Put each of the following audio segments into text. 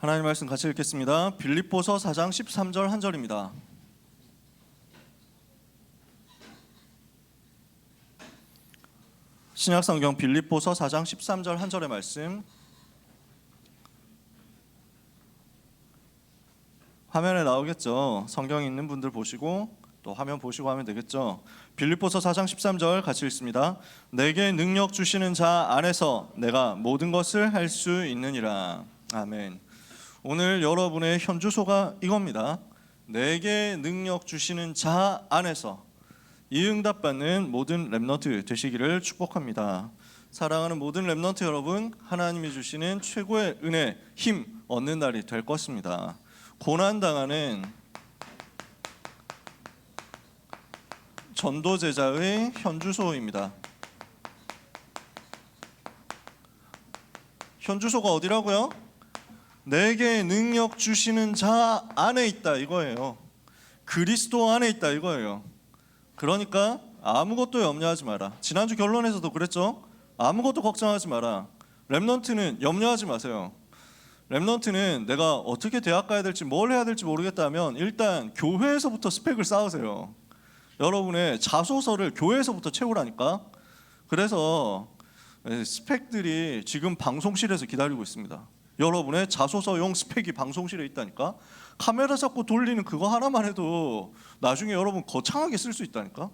하나님 말씀 같이 읽겠습니다. 빌립보서 4장 13절 한 절입니다. 신약성경 빌립보서 4장 13절 한 절의 말씀 화면에 나오겠죠. 성경 있는 분들 보시고 또 화면 보시고 하면 되겠죠. 빌립보서 4장 13절 같이 읽습니다. 내게 능력 주시는 자 안에서 내가 모든 것을 할 수 있느니라. 아멘. 오늘 여러분의 현주소가 이겁니다. 내게 능력 주시는 자 안에서 이 응답받는 모든 렘넌트 되시기를 축복합니다. 사랑하는 모든 렘넌트 여러분, 하나님이 주시는 최고의 은혜, 힘 얻는 날이 될 것입니다. 고난당하는 전도제자의 현주소입니다. 현주소가 어디라고요? 내게 능력 주시는 자 안에 있다 이거예요. 그리스도 안에 있다 이거예요. 그러니까 아무것도 염려하지 마라. 지난주 결론에서도 그랬죠. 아무것도 걱정하지 마라. 렘넌트는 염려하지 마세요. 렘넌트는 내가 어떻게 대학 가야 될지 뭘 해야 될지 모르겠다면 일단 교회에서부터 스펙을 쌓으세요. 여러분의 자소서를 교회에서부터 채우라니까. 그래서 스펙들이 지금 방송실에서 기다리고 있습니다. 여러분의 자소서용 스펙이 방송실에 있다니까. 카메라 잡고 돌리는 그거 하나만 해도 나중에 여러분 거창하게 쓸 수 있다니까.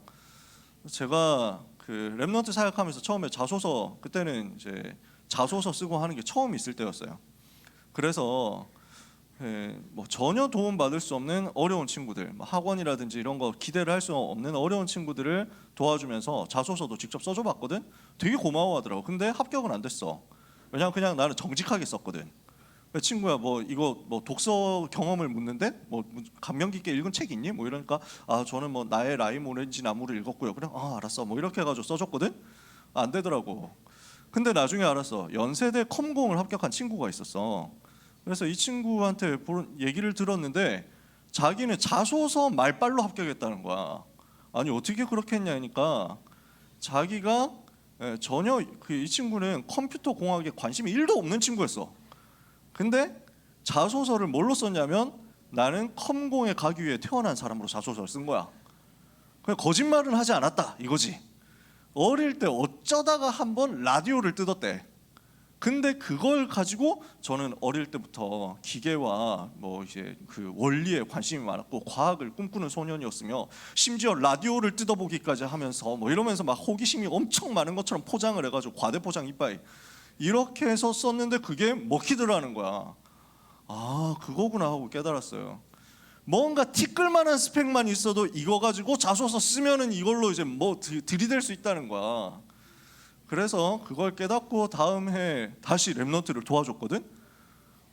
제가 그 렘넌트 사역하면서 처음에 자소서, 그때는 이제 자소서 쓰고 하는 게 처음 있을 때였어요. 그래서 뭐 전혀 도움 받을 수 없는 어려운 친구들, 학원이라든지 이런 거 기대를 할 수 없는 어려운 친구들을 도와주면서 자소서도 직접 써줘 봤거든. 되게 고마워하더라고. 근데 합격은 안 됐어. 왜냐면 그냥 나는 정직하게 썼거든. 친구야 뭐 이거 뭐 독서 경험을 묻는데 뭐 감명 깊게 읽은 책 있니? 뭐 이러니까 저는 뭐 나의 라임 오렌지 나무를 읽었고요. 그래 알았어 뭐 이렇게 해가지고 써줬거든. 안 되더라고. 근데 나중에 알았어. 연세대 컴공을 합격한 친구가 있었어. 그래서 이 친구한테 얘기를 들었는데 자기는 자소서 말빨로 합격했다는 거야. 아니 어떻게 그렇게 했냐니까 자기가 전혀 이 친구는 컴퓨터 공학에 관심이 1도 없는 친구였어. 근데 자소서를 뭘로 썼냐면 나는 컴공에 가기 위해 태어난 사람으로 자소서를 쓴 거야. 그냥 거짓말은 하지 않았다 이거지. 어릴 때 어쩌다가 한번 라디오를 뜯었대. 근데 그걸 가지고 저는 어릴 때부터 기계와 뭐 이제 그 원리에 관심이 많았고 과학을 꿈꾸는 소년이었으며 심지어 라디오를 뜯어보기까지 하면서 뭐 이러면서 막 호기심이 엄청 많은 것처럼 포장을 해가지고 과대포장 이빠이 이렇게 해서 썼는데 그게 먹히더라는 거야. 그거구나 하고 깨달았어요. 뭔가 티끌만한 스펙만 있어도 이거 가지고 자소서 쓰면은 이걸로 이제 뭐 들이댈 수 있다는 거야. 그래서 그걸 깨닫고 다음 해 다시 렘넌트를 도와줬거든.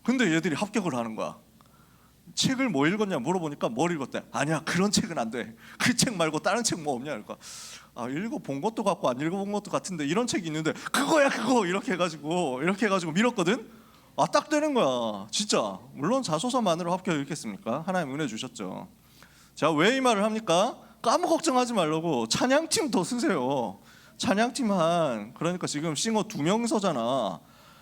근데 얘들이 합격을 하는 거야. 책을 뭐 읽었냐 물어보니까 뭘 읽었대. 아니야 그런 책은 안 돼. 그 책 말고 다른 책 뭐 없냐. 그러니까 읽어본 것도 같고 안 읽어본 것도 같은데 이런 책이 있는데 그거야 그거 이렇게 해가지고 밀었거든. 딱 되는 거야 진짜. 물론 자소서만으로 합격했겠습니까? 하나님 은혜 주셨죠. 제가 왜 이 말을 합니까? 아무 걱정하지 말라고 찬양팀 더 쓰세요. 찬양팀 그러니까 지금 싱어 2명 서잖아.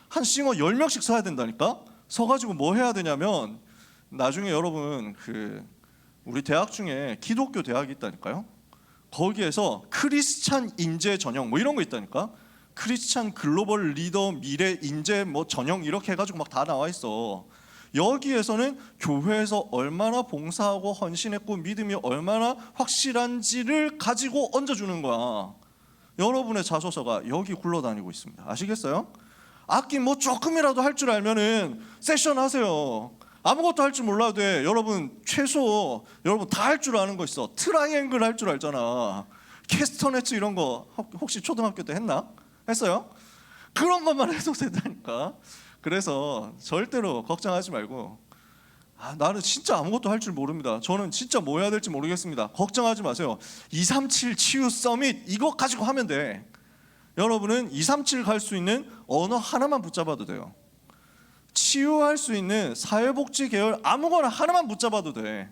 한 싱어 10명씩 서야 된다니까. 서가지고 뭐 해야 되냐면 나중에 여러분 우리 대학 중에 기독교 대학이 있다니까요. 거기에서 크리스찬 인재 전형 뭐 이런 거 있다니까. 크리스찬 글로벌 리더 미래 인재 뭐 전형 이렇게 해가지고 막 다 나와 있어. 여기에서는 교회에서 얼마나 봉사하고 헌신했고 믿음이 얼마나 확실한지를 가지고 얹어주는 거야. 여러분의 자소서가 여기 굴러다니고 있습니다. 아시겠어요? 악기 뭐 조금이라도 할 줄 알면은 세션 하세요. 아무것도 할 줄 몰라도 돼. 여러분 최소 여러분 다 할 줄 아는 거 있어. 트라이앵글 할 줄 알잖아. 캐스터네츠 이런 거 혹시 초등학교 때 했나? 했어요? 그런 것만 해도 된다니까. 그래서 절대로 걱정하지 말고 나는 진짜 아무것도 할 줄 모릅니다. 저는 진짜 뭐 해야 될지 모르겠습니다. 걱정하지 마세요. 237 치유 서밋 이거 가지고 하면 돼. 여러분은 237 갈 수 있는 언어 하나만 붙잡아도 돼요. 치유할 수 있는 사회복지 계열 아무거나 하나만 붙잡아도 돼.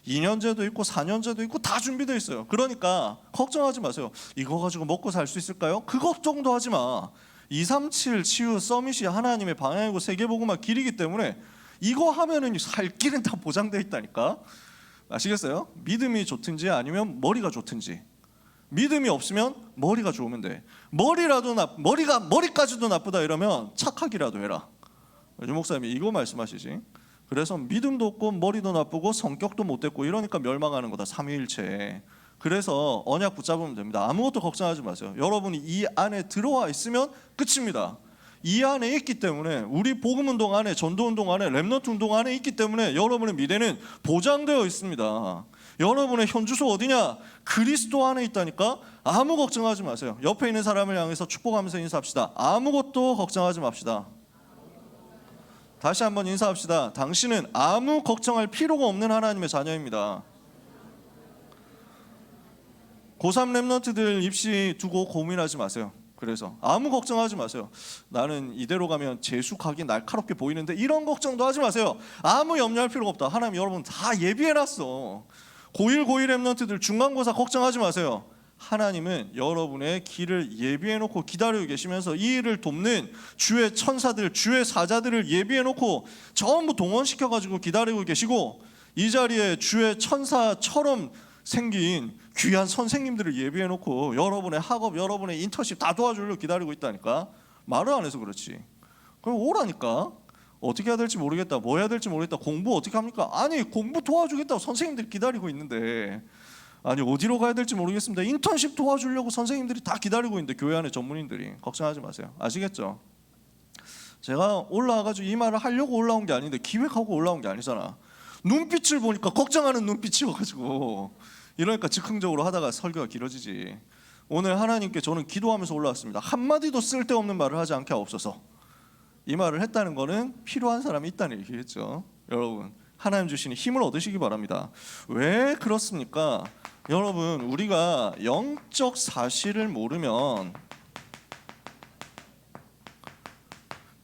2년제도 있고 4년제도 있고 다 준비되어 있어요. 그러니까 걱정하지 마세요. 이거 가지고 먹고 살 수 있을까요? 그 걱정도 하지 마. 237 치유 서밋이 하나님의 방향이고 세계복음화 길이기 때문에 이거 하면은 살 길은 다 보장되어 있다니까. 아시겠어요? 믿음이 좋든지 아니면 머리가 좋든지. 믿음이 없으면 머리가 좋으면 돼. 머리까지도 나쁘다 이러면 착하기라도 해라. 유 목사님이 이거 말씀하시지. 그래서 믿음도 없고 머리도 나쁘고 성격도 못됐고 이러니까 멸망하는 거다, 삼위일체. 그래서 언약 붙잡으면 됩니다. 아무것도 걱정하지 마세요. 여러분이 이 안에 들어와 있으면 끝입니다. 이 안에 있기 때문에, 우리 복음운동 안에, 전도운동 안에, 렘넌트 운동 안에 있기 때문에 여러분의 미래는 보장되어 있습니다. 여러분의 현주소 어디냐? 그리스도 안에 있다니까. 아무 걱정하지 마세요. 옆에 있는 사람을 향해서 축복하면서 인사합시다. 아무것도 걱정하지 맙시다. 다시 한번 인사합시다. 당신은 아무 걱정할 필요가 없는 하나님의 자녀입니다. 고3 렘넌트들 입시 두고 고민하지 마세요. 그래서 아무 걱정하지 마세요. 나는 이대로 가면 재수하기 날카롭게 보이는데 이런 걱정도 하지 마세요. 아무 염려할 필요가 없다. 하나님 여러분 다 예비해놨어. 고1 렘넌트들 중간고사 걱정하지 마세요. 하나님은 여러분의 길을 예비해놓고 기다리고 계시면서 이 일을 돕는 주의 천사들, 주의 사자들을 예비해놓고 전부 동원시켜가지고 기다리고 계시고, 이 자리에 주의 천사처럼 생긴 귀한 선생님들을 예비해놓고 여러분의 학업, 여러분의 인턴십 다 도와주려고 기다리고 있다니까. 말을 안 해서 그렇지. 그럼 오라니까. 어떻게 해야 될지 모르겠다, 뭐 해야 될지 모르겠다, 공부 어떻게 합니까? 아니 공부 도와주겠다고 선생님들이 기다리고 있는데, 아니 어디로 가야 될지 모르겠습니다, 인턴십 도와주려고 선생님들이 다 기다리고 있는데, 교회 안에 전문인들이. 걱정하지 마세요. 아시겠죠? 제가 올라와가지고 이 말을 하려고 올라온 게 아닌데 기획하고 올라온 게 아니잖아. 눈빛을 보니까 걱정하는 눈빛이어가지고 이러니까 즉흥적으로 하다가 설교가 길어지지. 오늘 하나님께 저는 기도하면서 올라왔습니다. 한마디도 쓸데없는 말을 하지 않게 하옵소서. 이 말을 했다는 거는 필요한 사람이 있다는 얘기겠죠. 여러분 하나님 주시는 힘을 얻으시기 바랍니다. 왜 그렇습니까? 여러분 우리가 영적 사실을 모르면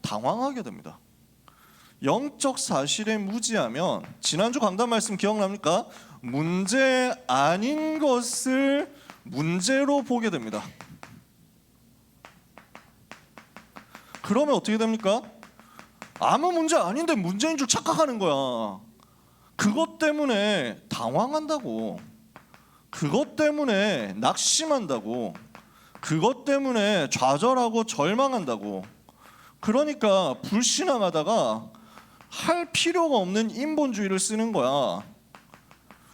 당황하게 됩니다. 영적 사실에 무지하면, 지난주 강단 말씀 기억납니까? 문제 아닌 것을 문제로 보게 됩니다. 그러면 어떻게 됩니까? 아무 문제 아닌데 문제인 줄 착각하는 거야. 그것 때문에 당황한다고, 그것 때문에 낙심한다고, 그것 때문에 좌절하고 절망한다고. 그러니까 불신앙하다가 할 필요가 없는 인본주의를 쓰는 거야.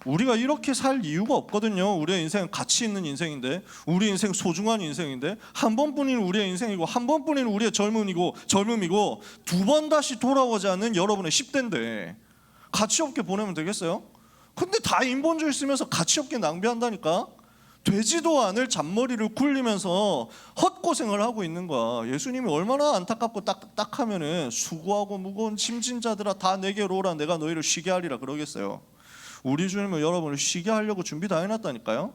우리가 이렇게 살 이유가 없거든요. 우리의 인생은 가치 있는 인생인데, 우리 인생 소중한 인생인데, 한 번뿐인 우리의 인생이고, 한 번뿐인 우리의 젊음이고 두 번 다시 돌아오지 않는 여러분의 10대인데 가치 없게 보내면 되겠어요? 근데 다 인본주의 쓰면서 가치 없게 낭비한다니까. 되지도 않을 잔머리를 굴리면서 헛고생을 하고 있는 거야. 예수님이 얼마나 안타깝고 딱딱하면은 수고하고 무거운 짐진 자들아 다 내게로 오라, 내가 너희를 쉬게 하리라 그러겠어요. 우리 주님은 여러분을 쉬게 하려고 준비 다 해놨다니까요.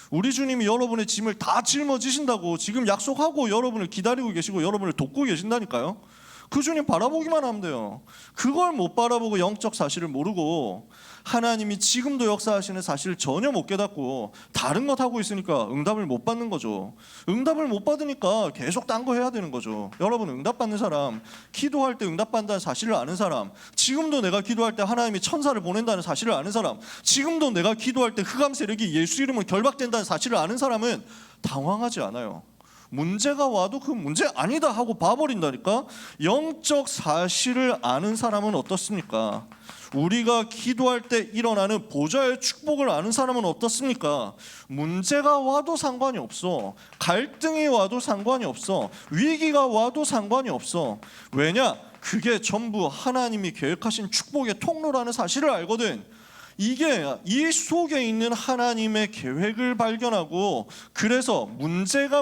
우리 주님이 여러분의 짐을 다 짊어지신다고 지금 약속하고 여러분을 기다리고 계시고 여러분을 돕고 계신다니까요. 그 주님 바라보기만 하면 돼요. 그걸 못 바라보고 영적 사실을 모르고 하나님이 지금도 역사하시는 사실을 전혀 못 깨닫고 다른 것 하고 있으니까 응답을 못 받는 거죠. 응답을 못 받으니까 계속 딴 거 해야 되는 거죠. 여러분 응답받는 사람, 기도할 때 응답받는다는 사실을 아는 사람, 지금도 내가 기도할 때 하나님이 천사를 보낸다는 사실을 아는 사람, 지금도 내가 기도할 때 흑암 세력이 예수 이름으로 결박된다는 사실을 아는 사람은 당황하지 않아요. 문제가 와도 그 문제 아니다 하고 봐버린다니까. 영적 사실을 아는 사람은 어떻습니까? 우리가 기도할 때 일어나는 보좌의 축복을 아는 사람은 어떻습니까? 문제가 와도 상관이 없어. 갈등이 와도 상관이 없어. 위기가 와도 상관이 없어. 왜냐? 그게 전부 하나님이 계획하신 축복의 통로라는 사실을 알거든. 이게 이 속에 있는 하나님의 계획을 발견하고, 그래서 문제가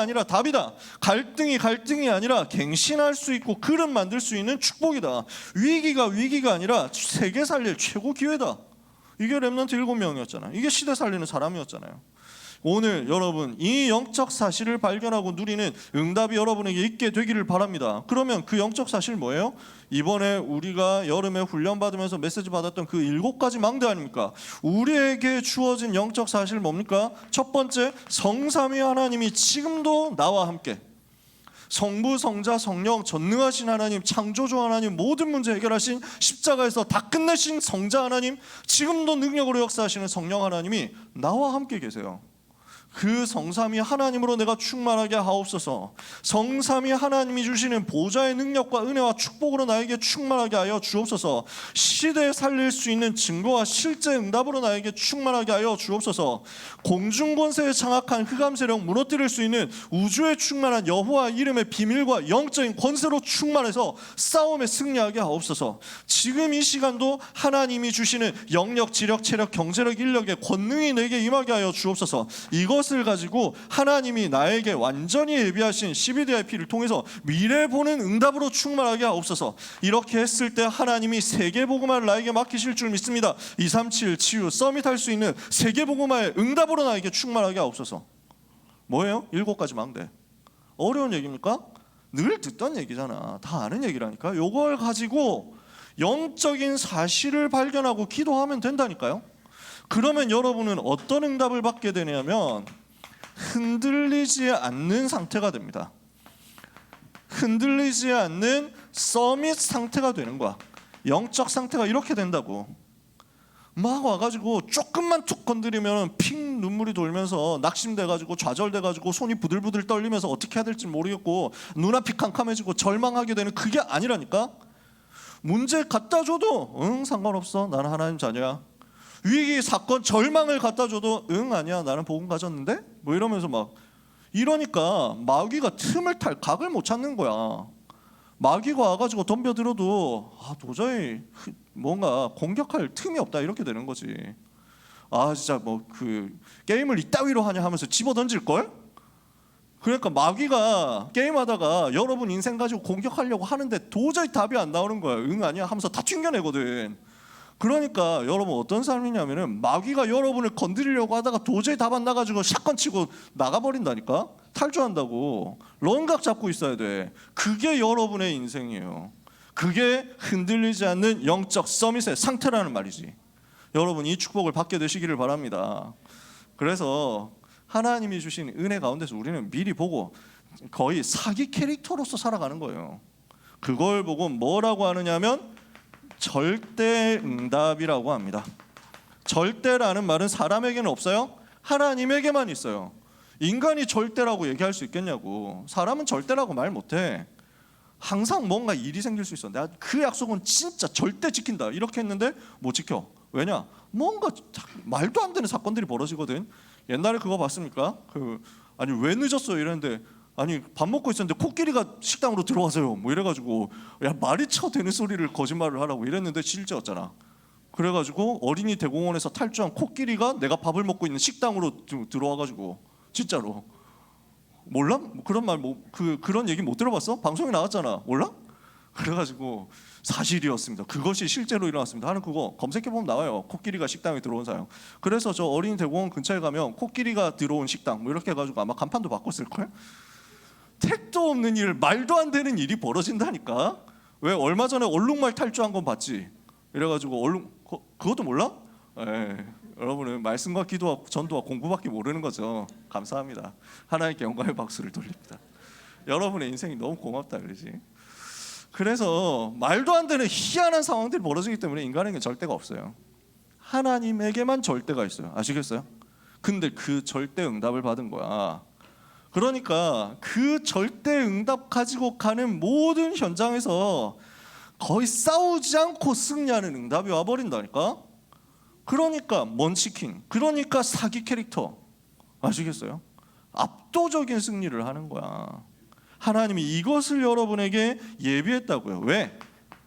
아니라 답이다, 갈등이 아니라 갱신할 수 있고 그릇 만들 수 있는 축복이다, 위기가 아니라 세계 살릴 최고 기회다. 이게 렘넌트 7명이었잖아요. 이게 시대 살리는 사람이었잖아요. 오늘 여러분 이 영적 사실을 발견하고 누리는 응답이 여러분에게 있게 되기를 바랍니다. 그러면 그 영적 사실 뭐예요? 이번에 우리가 여름에 훈련 받으면서 메시지 받았던 그 7가지 망대 아닙니까? 우리에게 주어진 영적 사실 뭡니까? 첫 번째, 성삼위 하나님이 지금도 나와 함께. 성부, 성자, 성령, 전능하신 하나님, 창조주 하나님, 모든 문제 해결하신 십자가에서 다 끝내신 성자 하나님, 지금도 능력으로 역사하시는 성령 하나님이 나와 함께 계세요. 그 성삼위 하나님으로 내가 충만하게 하옵소서. 성삼위 하나님이 주시는 보좌의 능력과 은혜와 축복으로 나에게 충만하게 하여 주옵소서. 시대에 살릴 수 있는 증거와 실제 응답으로 나에게 충만하게 하여 주옵소서. 공중권세에 장악한 흑암 세력 무너뜨릴 수 있는 우주에 충만한 여호와 이름의 비밀과 영적인 권세로 충만해서 싸움에 승리하게 하옵소서. 지금 이 시간도 하나님이 주시는 영력, 지력, 체력, 경제력, 인력의 권능이 내게 임하게 하여 주옵소서. 이것을 가지고 하나님이 나에게 완전히 예비하신 12DIP를 통해서 미래 보는 응답으로 충만하게 하옵소서. 이렇게 했을 때 하나님이 세계복음화를 나에게 맡기실 줄 믿습니다. 237 치유 서밋 할 수 있는 세계복음화의 응답으로 나에게 충만하게 하옵소서. 뭐예요? 7가지 망대. 어려운 얘기입니까? 늘 듣던 얘기잖아. 다 아는 얘기라니까. 요걸 가지고 영적인 사실을 발견하고 기도하면 된다니까요. 그러면 여러분은 어떤 응답을 받게 되냐면 흔들리지 않는 상태가 됩니다. 흔들리지 않는 서밋 상태가 되는 거야. 영적 상태가 이렇게 된다고. 막 와가지고 조금만 툭 건드리면 핑 눈물이 돌면서 낙심돼가지고 좌절돼가지고 손이 부들부들 떨리면서 어떻게 해야 될지 모르겠고 눈앞이 캄캄해지고 절망하게 되는 그게 아니라니까. 문제 갖다 줘도 응 상관없어, 나는 하나님 자녀야. 위기, 사건, 절망을 갖다 줘도 응 아니야, 나는 복음 가졌는데? 뭐 이러면서 막 이러니까 마귀가 틈을 탈 각을 못 찾는 거야. 마귀가 와가지고 덤벼들어도 도저히 뭔가 공격할 틈이 없다 이렇게 되는 거지. 진짜 뭐 그 게임을 이따위로 하냐 하면서 집어 던질걸? 그러니까 마귀가 게임하다가 여러분 인생 가지고 공격하려고 하는데 도저히 답이 안 나오는 거야. 응 아니야 하면서 다 튕겨내거든. 그러니까 여러분 어떤 삶이냐면은 마귀가 여러분을 건드리려고 하다가 도저히 답 안 나가지고 샷건 치고 나가버린다니까. 탈주한다고. 런각 잡고 있어야 돼. 그게 여러분의 인생이에요. 그게 흔들리지 않는 영적 서밋의 상태라는 말이지. 여러분 이 축복을 받게 되시기를 바랍니다. 그래서 하나님이 주신 은혜 가운데서 우리는 미리 보고 거의 사기 캐릭터로서 살아가는 거예요. 그걸 보고 뭐라고 하느냐면 절대 응답이라고 합니다. 절대라는 말은 사람에게는 없어요. 하나님에게만 있어요. 인간이 절대라고 얘기할 수 있겠냐고. 사람은 절대라고 말 못해. 항상 뭔가 일이 생길 수 있어. 내가 그 약속은 진짜 절대 지킨다 이렇게 했는데 못 지켜. 왜냐? 뭔가 말도 안 되는 사건들이 벌어지거든. 옛날에 그거 봤습니까? 아니 왜 늦었어요 이랬는데 아니 밥 먹고 있었는데 코끼리가 식당으로 들어와서요 뭐 이래가지고 야 말이 쳐대는 소리를 거짓말을 하라고 이랬는데 실제였잖아. 그래가지고 어린이 대공원에서 탈주한 코끼리가 내가 밥을 먹고 있는 식당으로 들어와가지고 진짜로. 몰라? 그런 말 그런 얘기 못 들어봤어? 방송에 나왔잖아. 몰라? 그래가지고 사실이었습니다. 그것이 실제로 일어났습니다. 하는 그거 검색해보면 나와요. 코끼리가 식당에 들어온 사연. 그래서 저 어린이 대공원 근처에 가면 코끼리가 들어온 식당 뭐 이렇게 해가지고 아마 간판도 바꿨을걸? 택도 없는 일, 말도 안 되는 일이 벌어진다니까. 왜 얼마 전에 얼룩말 탈주한 건 봤지? 이래가지고 그것도 몰라? 여러분은 말씀과 기도와 전도와 공부밖에 모르는 거죠. 감사합니다. 하나님께 영광의 박수를 돌립니다. 여러분의 인생이 너무 고맙다 그러지. 그래서 말도 안 되는 희한한 상황들이 벌어지기 때문에 인간에게 절대가 없어요. 하나님에게만 절대가 있어요. 아시겠어요? 근데 그 절대 응답을 받은 거야. 그러니까 그 절대 응답 가지고 가는 모든 현장에서 거의 싸우지 않고 승리하는 응답이 와버린다니까. 그러니까 먼치킨, 그러니까 사기 캐릭터. 아시겠어요? 압도적인 승리를 하는 거야. 하나님이 이것을 여러분에게 예비했다고요. 왜?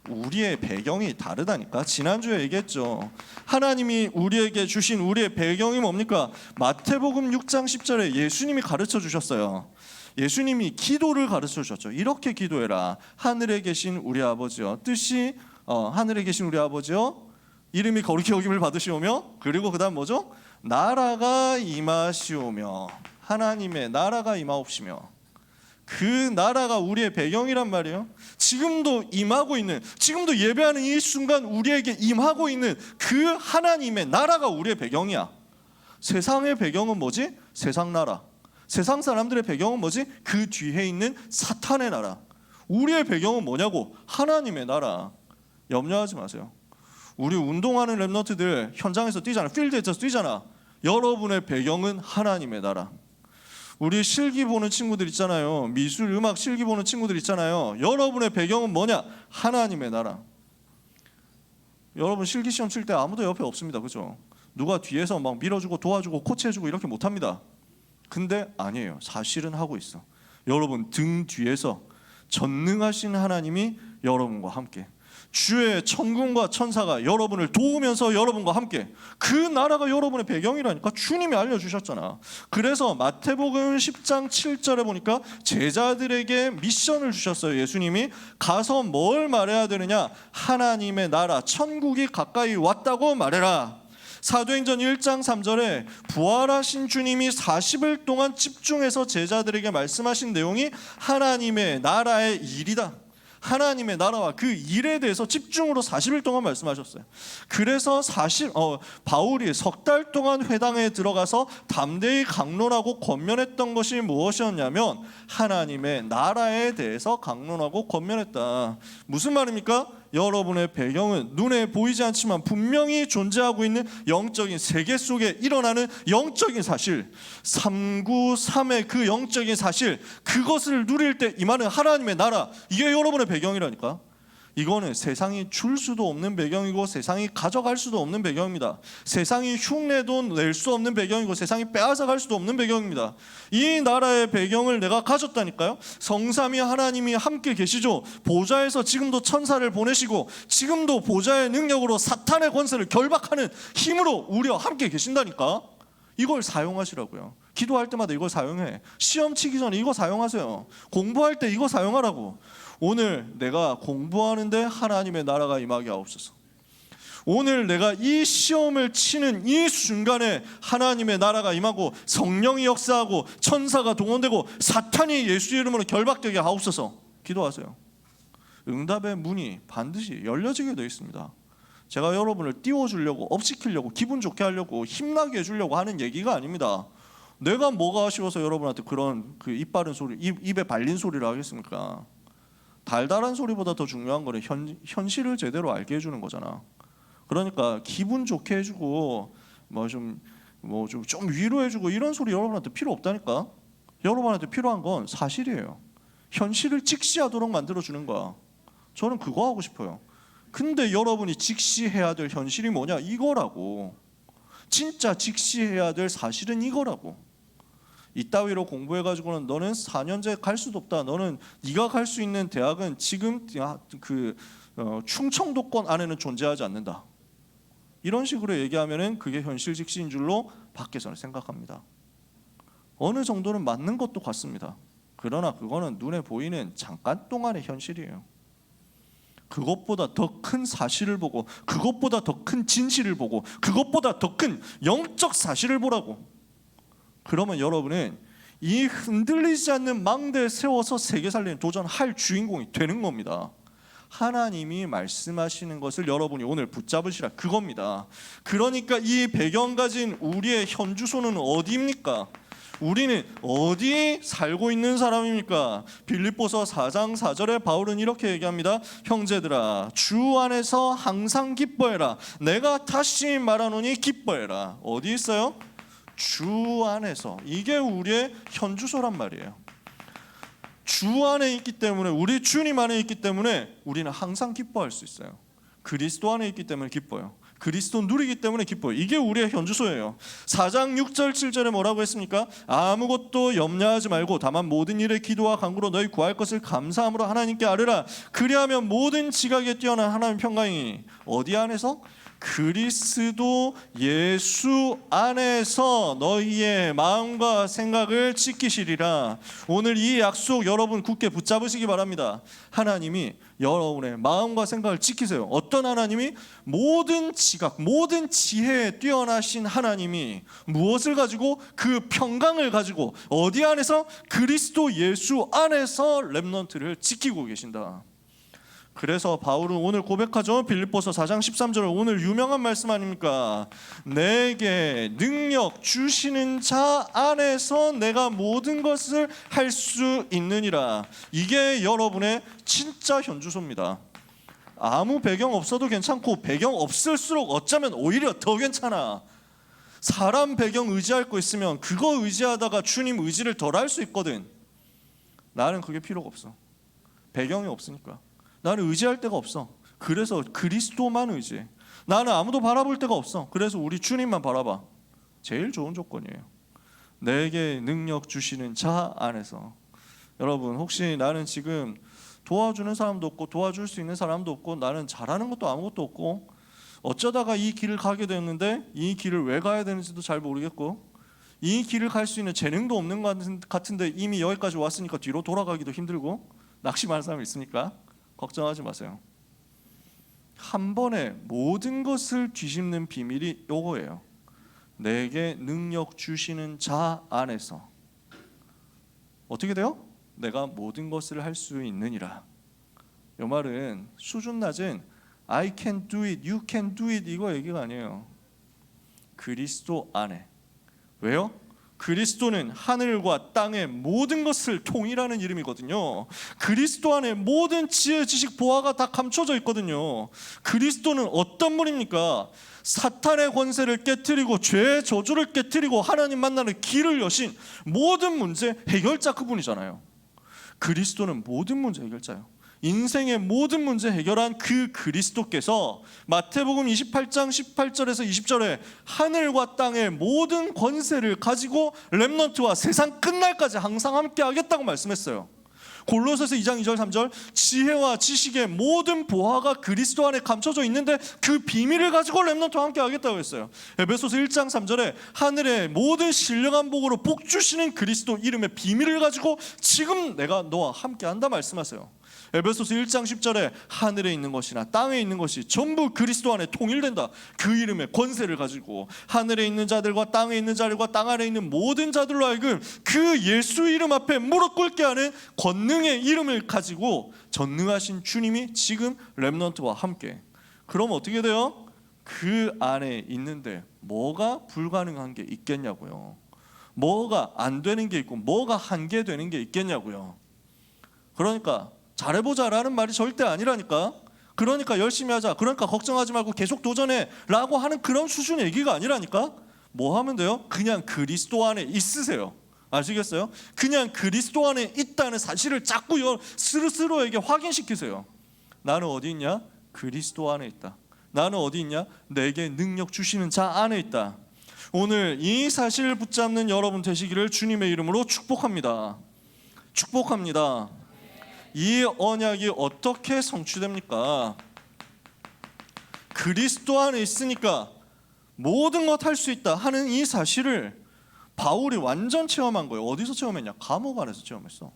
우리의 배경이 다르다니까. 지난주에 얘기했죠. 하나님이 우리에게 주신 우리의 배경이 뭡니까? 마태복음 6장 10절에 예수님이 가르쳐 주셨어요. 예수님이 기도를 가르쳐 주셨죠. 이렇게 기도해라. 하늘에 계신 우리 아버지여, 하늘에 계신 우리 아버지여, 이름이 거룩히 여김을 받으시오며, 그리고 그 다음 뭐죠? 나라가 임하시오며. 하나님의 나라가 임하옵시며. 그 나라가 우리의 배경이란 말이에요. 지금도 임하고 있는, 지금도 예배하는 이 순간 우리에게 임하고 있는 그 하나님의 나라가 우리의 배경이야. 세상의 배경은 뭐지? 세상 나라. 세상 사람들의 배경은 뭐지? 그 뒤에 있는 사탄의 나라. 우리의 배경은 뭐냐고? 하나님의 나라. 염려하지 마세요. 우리 운동하는 랩런트들 현장에서 뛰잖아. 필드에서 뛰잖아. 여러분의 배경은 하나님의 나라. 우리 실기 보는 친구들 있잖아요. 미술, 음악 실기 보는 친구들 있잖아요. 여러분의 배경은 뭐냐? 하나님의 나라. 여러분 실기 시험 칠 때 아무도 옆에 없습니다. 그죠? 누가 뒤에서 막 밀어주고 도와주고 코치해주고 이렇게 못합니다. 근데 아니에요. 사실은 하고 있어. 여러분 등 뒤에서 전능하신 하나님이 여러분과 함께, 주의 천군과 천사가 여러분을 도우면서 여러분과 함께, 그 나라가 여러분의 배경이라니까. 주님이 알려주셨잖아. 그래서 마태복음 10장 7절에 보니까 제자들에게 미션을 주셨어요. 예수님이 가서 뭘 말해야 되느냐? 하나님의 나라 천국이 가까이 왔다고 말해라. 사도행전 1장 3절에 부활하신 주님이 40일 동안 집중해서 제자들에게 말씀하신 내용이 하나님의 나라의 일이다. 하나님의 나라와 그 일에 대해서 집중으로 40일 동안 말씀하셨어요. 그래서 바울이 석 달 동안 회당에 들어가서 담대히 강론하고 권면했던 것이 무엇이었냐면 하나님의 나라에 대해서 강론하고 권면했다. 무슨 말입니까? 여러분의 배경은 눈에 보이지 않지만 분명히 존재하고 있는 영적인 세계 속에 일어나는 영적인 사실, 393의 그 영적인 사실, 그것을 누릴 때 임하는 하나님의 나라, 이게 여러분의 배경이라니까. 이거는 세상이 줄 수도 없는 배경이고 세상이 가져갈 수도 없는 배경입니다. 세상이 흉내도 낼 수 없는 배경이고 세상이 빼앗아갈 수도 없는 배경입니다. 이 나라의 배경을 내가 가졌다니까요. 성삼위 하나님이 함께 계시죠. 보좌에서 지금도 천사를 보내시고 지금도 보좌의 능력으로 사탄의 권세를 결박하는 힘으로 우리와 함께 계신다니까. 이걸 사용하시라고요. 기도할 때마다 이걸 사용해. 시험 치기 전에 이거 사용하세요. 공부할 때 이거 사용하라고. 오늘 내가 공부하는데 하나님의 나라가 임하게 하옵소서. 오늘 내가 이 시험을 치는 이 순간에 하나님의 나라가 임하고 성령이 역사하고 천사가 동원되고 사탄이 예수 이름으로 결박되게 하옵소서. 기도하세요. 응답의 문이 반드시 열려지게 되어 있습니다. 제가 여러분을 띄워주려고, 업시키려고, 기분 좋게 하려고, 힘나게 해주려고 하는 얘기가 아닙니다. 내가 뭐가 아쉬워서 여러분한테 그런 그 입 바른 소리, 입에 발린 소리를 하겠습니까? 달달한 소리보다 더 중요한 거는 현실을 제대로 알게 해주는 거잖아. 그러니까 기분 좋게 해주고 좀 위로해주고 이런 소리 여러분한테 필요 없다니까. 여러분한테 필요한 건 사실이에요. 현실을 직시하도록 만들어주는 거야. 저는 그거 하고 싶어요. 근데 여러분이 직시해야 될 현실이 뭐냐? 이거라고. 진짜 직시해야 될 사실은 이거라고. 이따위로 공부해가지고는 너는 4년제 갈 수도 없다. 너는 네가 갈 수 있는 대학은 지금 충청도권 안에는 존재하지 않는다. 이런 식으로 얘기하면은 그게 현실 직시인 줄로 밖에서는 생각합니다. 어느 정도는 맞는 것도 같습니다. 그러나 그거는 눈에 보이는 잠깐 동안의 현실이에요. 그것보다 더 큰 사실을 보고, 그것보다 더 큰 진실을 보고, 그것보다 더 큰 영적 사실을 보라고. 그러면 여러분은 이 흔들리지 않는 망대에 세워서 세계 살리는 도전할 주인공이 되는 겁니다. 하나님이 말씀하시는 것을 여러분이 오늘 붙잡으시라, 그겁니다. 그러니까 이 배경 가진 우리의 현주소는 어디입니까? 우리는 어디에 살고 있는 사람입니까? 빌립보서 4장 4절에 바울은 이렇게 얘기합니다. 형제들아, 주 안에서 항상 기뻐해라. 내가 다시 말하노니 기뻐해라. 어디 있어요? 주 안에서. 이게 우리의 현주소란 말이에요. 주 안에 있기 때문에, 우리 주님 안에 있기 때문에 우리는 항상 기뻐할 수 있어요. 그리스도 안에 있기 때문에 기뻐요. 그리스도 누리기 때문에 기뻐요. 이게 우리의 현주소예요. 4장 6절 7절에 뭐라고 했습니까? 아무것도 염려하지 말고 다만 모든 일에 기도와 간구로 너희 구할 것을 감사함으로 하나님께 아뢰라. 그리하면 모든 지각에 뛰어난 하나님의 평강이 어디 안에서? 그리스도 예수 안에서 너희의 마음과 생각을 지키시리라. 오늘 이 약속 여러분 굳게 붙잡으시기 바랍니다. 하나님이 여러분의 마음과 생각을 지키세요. 어떤 하나님이? 모든 지각, 모든 지혜에 뛰어나신 하나님이 무엇을 가지고? 그 평강을 가지고 어디 안에서? 그리스도 예수 안에서 렘넌트를 지키고 계신다. 그래서 바울은 오늘 고백하죠. 빌립보서 4장 13절 오늘 유명한 말씀 아닙니까? 내게 능력 주시는 자 안에서 내가 모든 것을 할 수 있느니라. 이게 여러분의 진짜 현주소입니다. 아무 배경 없어도 괜찮고 배경 없을수록 어쩌면 오히려 더 괜찮아. 사람 배경 의지할 거 있으면 그거 의지하다가 주님 의지를 덜 할 수 있거든. 나는 그게 필요가 없어. 배경이 없으니까. 나는 의지할 데가 없어. 그래서 그리스도만 의지해. 나는 아무도 바라볼 데가 없어. 그래서 우리 주님만 바라봐. 제일 좋은 조건이에요. 내게 능력 주시는 자 안에서. 여러분 혹시 나는 지금 도와주는 사람도 없고 도와줄 수 있는 사람도 없고 나는 잘하는 것도 아무것도 없고 어쩌다가 이 길을 가게 됐는데 이 길을 왜 가야 되는지도 잘 모르겠고 이 길을 갈 수 있는 재능도 없는 것 같은데 이미 여기까지 왔으니까 뒤로 돌아가기도 힘들고 낙심하는 사람이 있으니까 걱정하지 마세요. 한 번에 모든 것을 뒤집는 비밀이 요거예요. 내게 능력 주시는 자 안에서 어떻게 돼요? 내가 모든 것을 할 수 있느니라. 이 말은 수준 낮은 I can do it, you can do it 이거 얘기가 아니에요. 그리스도 안에. 왜요? 그리스도는 하늘과 땅의 모든 것을 통일하는 이름이거든요. 그리스도 안에 모든 지혜, 지식, 보화가 다 감춰져 있거든요. 그리스도는 어떤 분입니까? 사탄의 권세를 깨트리고 죄의 저주를 깨트리고 하나님 만나는 길을 여신 모든 문제 해결자 그분이잖아요. 그리스도는 모든 문제 해결자예요. 인생의 모든 문제 해결한 그 그리스도께서 마태복음 28장 18절에서 20절에 하늘과 땅의 모든 권세를 가지고 렘넌트와 세상 끝날까지 항상 함께 하겠다고 말씀했어요. 골로새서 2장 2절 3절 지혜와 지식의 모든 보화가 그리스도 안에 감춰져 있는데 그 비밀을 가지고 렘넌트와 함께 하겠다고 했어요. 에베소서 1장 3절에 하늘의 모든 신령한 복으로 복 주시는 그리스도 이름의 비밀을 가지고 지금 내가 너와 함께 한다 말씀하세요. 에베소서 1장 10절에 하늘에 있는 것이나 땅에 있는 것이 전부 그리스도 안에 통일된다. 그 이름의 권세를 가지고 하늘에 있는 자들과 땅에 있는 자들과 땅 아래 있는 모든 자들로 하여금 그 예수 이름 앞에 무릎 꿇게 하는 권능의 이름을 가지고 전능하신 주님이 지금 렘넌트와 함께. 그럼 어떻게 돼요? 그 안에 있는데 뭐가 불가능한 게 있겠냐고요. 뭐가 안 되는 게 있고 뭐가 한계되는 게 있겠냐고요. 그러니까 잘해보자라는 말이 절대 아니라니까. 그러니까 열심히 하자, 그러니까 걱정하지 말고 계속 도전해 라고 하는 그런 수준 얘기가 아니라니까. 뭐 하면 돼요? 그냥 그리스도 안에 있으세요. 아시겠어요? 그냥 그리스도 안에 있다는 사실을 자꾸 스스로에게 확인시키세요. 나는 어디 있냐? 그리스도 안에 있다. 나는 어디 있냐? 내게 능력 주시는 자 안에 있다. 오늘 이 사실을 붙잡는 여러분 되시기를 주님의 이름으로 축복합니다. 축복합니다. 이 언약이 어떻게 성취됩니까? 그리스도 안에 있으니까 모든 것 할 수 있다 하는 이 사실을 바울이 완전 체험한 거예요. 어디서 체험했냐? 감옥 안에서 체험했어.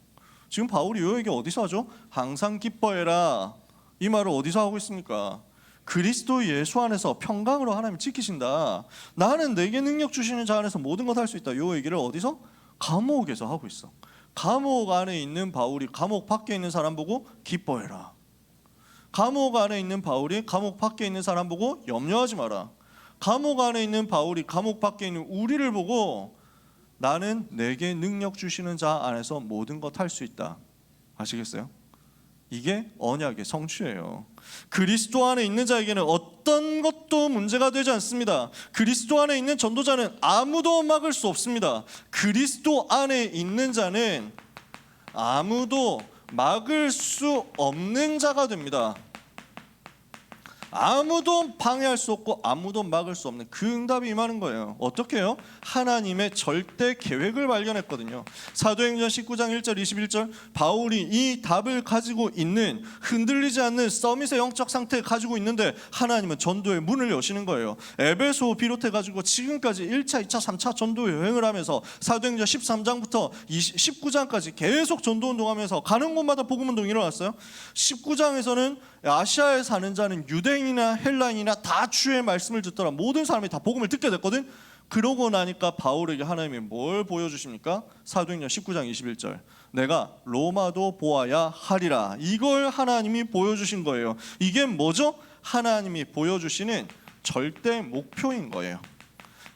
지금 바울이 이 얘기 어디서 하죠? 항상 기뻐해라. 이 말을 어디서 하고 있습니까? 그리스도 예수 안에서 평강으로 하나님 지키신다. 나는 내게 능력 주시는 자 안에서 모든 것 할 수 있다. 이 얘기를 어디서? 감옥에서 하고 있어. 감옥 안에 있는 바울이 감옥 밖에 있는 사람 보고 기뻐해라. 감옥 안에 있는 바울이 감옥 밖에 있는 사람 보고 염려하지 마라. 감옥 안에 있는 바울이 감옥 밖에 있는 우리를 보고 나는 내게 능력 주시는 자 안에서 모든 것 할 수 있다. 아시겠어요? 이게 언약의 성취예요. 그리스도 안에 있는 자에게는 어떤 것도 문제가 되지 않습니다. 그리스도 안에 있는 전도자는 아무도 막을 수 없습니다. 그리스도 안에 있는 자는 아무도 막을 수 없는 자가 됩니다. 아무도 방해할 수 없고 아무도 막을 수 없는 그 응답이 임하는 거예요. 어떻게 해요? 하나님의 절대 계획을 발견했거든요. 사도행전 19장 1절 21절 바울이 이 답을 가지고 있는 흔들리지 않는 서밋의 영적 상태를 가지고 있는데 하나님은 전도의 문을 여시는 거예요. 에베소 비롯해 가지고 지금까지 1차, 2차, 3차 전도 여행을 하면서 사도행전 13장부터 19장까지 계속 전도 운동하면서 가는 곳마다 복음 운동이 일어났어요. 19장에서는 아시아에 사는 자는 유대인이나 헬라인이나 다 주의 말씀을 듣더라. 모든 사람이 다 복음을 듣게 됐거든. 그러고 나니까 바울에게 하나님이 뭘 보여주십니까? 사도행전 19장 21절. 내가 로마도 보아야 하리라. 이걸 하나님이 보여주신 거예요. 이게 뭐죠? 하나님이 보여주시는 절대 목표인 거예요.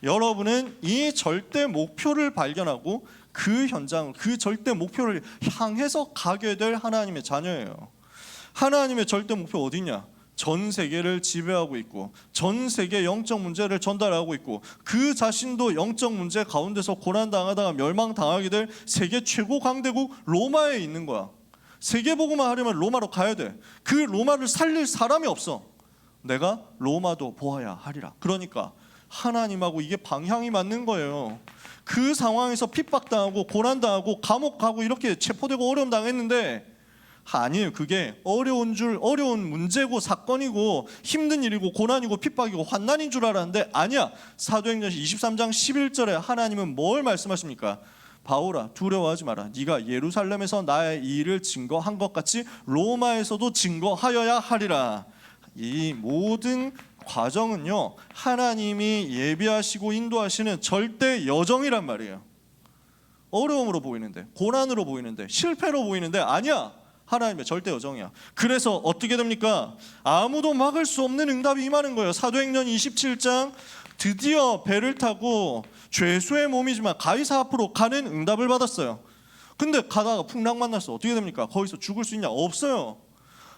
여러분은 이 절대 목표를 발견하고 그 현장, 그 절대 목표를 향해서 가게 될 하나님의 자녀예요. 하나님의 절대 목표 어디냐? 전 세계를 지배하고 있고 전 세계 영적 문제를 전달하고 있고 그 자신도 영적 문제 가운데서 고난당하다가 멸망당하게 될 세계 최고 강대국 로마에 있는 거야. 세계복음만 하려면 로마로 가야 돼. 그 로마를 살릴 사람이 없어. 내가 로마도 보아야 하리라. 그러니까 하나님하고 이게 방향이 맞는 거예요. 그 상황에서 핍박당하고 고난당하고 감옥 가고 이렇게 체포되고 어려움 당했는데 아니에요. 그게 어려운 문제고 사건이고 힘든 일이고 고난이고 핍박이고 환난인 줄 알았는데 아니야. 사도행전 23장 11절에 하나님은 뭘 말씀하십니까? 바울아 두려워하지 마라. 네가 예루살렘에서 나의 이 일을 증거한 것 같이 로마에서도 증거하여야 하리라. 이 모든 과정은요 하나님이 예비하시고 인도하시는 절대 여정이란 말이에요. 어려움으로 보이는데, 고난으로 보이는데, 실패로 보이는데 아니야. 하나님의 절대 여정이야. 그래서 어떻게 됩니까? 아무도 막을 수 없는 응답이 임하는 거예요. 사도행전 27장 드디어 배를 타고 죄수의 몸이지만 가이사 앞으로 가는 응답을 받았어요. 근데 가다가 풍랑 만났어. 어떻게 됩니까? 거기서 죽을 수 있냐? 없어요.